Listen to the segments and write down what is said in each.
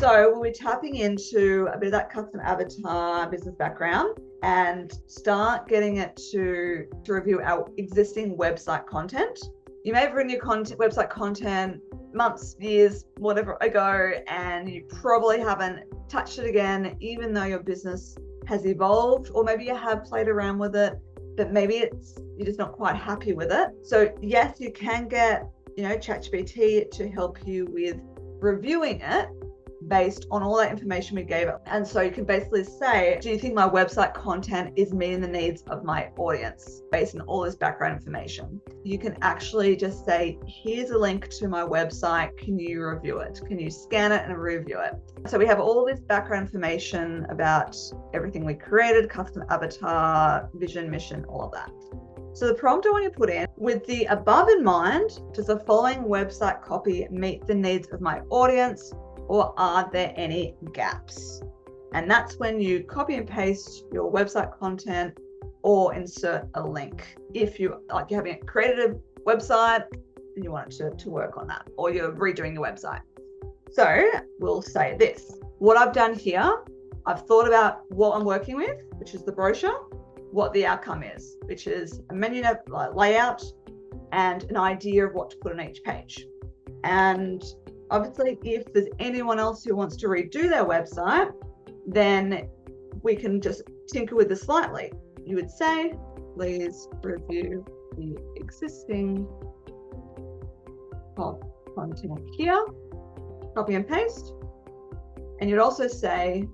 So we'll be tapping into a bit of that custom avatar business background and start getting it to review our existing website content. You may have written your website content months, years, whatever ago, and you probably haven't touched it again, even though your business has evolved, or maybe you have played around with it, but maybe you're just not quite happy with it. So yes, you can get, ChatGPT to help you with reviewing it based on all that information we gave it. And so you can basically say, do you think my website content is meeting the needs of my audience based on all this background information? You can actually just say, here's a link to my website. Can you review it? Can you scan it and review it? So we have all this background information about everything we created, custom avatar, vision, mission, all of that. So the prompt I want you to put in, with the above in mind, does the following website copy meet the needs of my audience, or are there any gaps? And that's when you copy and paste your website content or insert a link. If you're having created a website and you want it to work on that, or you're redoing your website. So we'll say this. What I've done here, I've thought about what I'm working with, which is the brochure, what the outcome is, which is a menu layout and an idea of what to put on each page. And obviously, if there's anyone else who wants to redo their website, then we can just tinker with this slightly. You would say, please review the existing content here, copy and paste. And you'd also say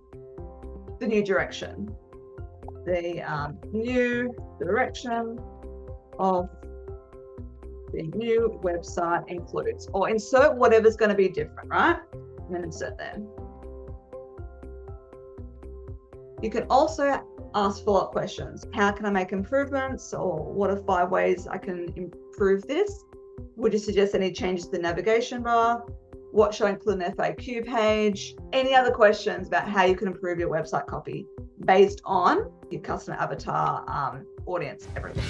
the new direction, the new direction of the new website includes, or insert whatever's going to be different, right? And then insert there. You can also ask follow-up questions. How can I make improvements? Or what are 5 ways I can improve this? Would you suggest any changes to the navigation bar? What should I include in the FAQ page? Any other questions about how you can improve your website copy based on your customer avatar, audience, everything.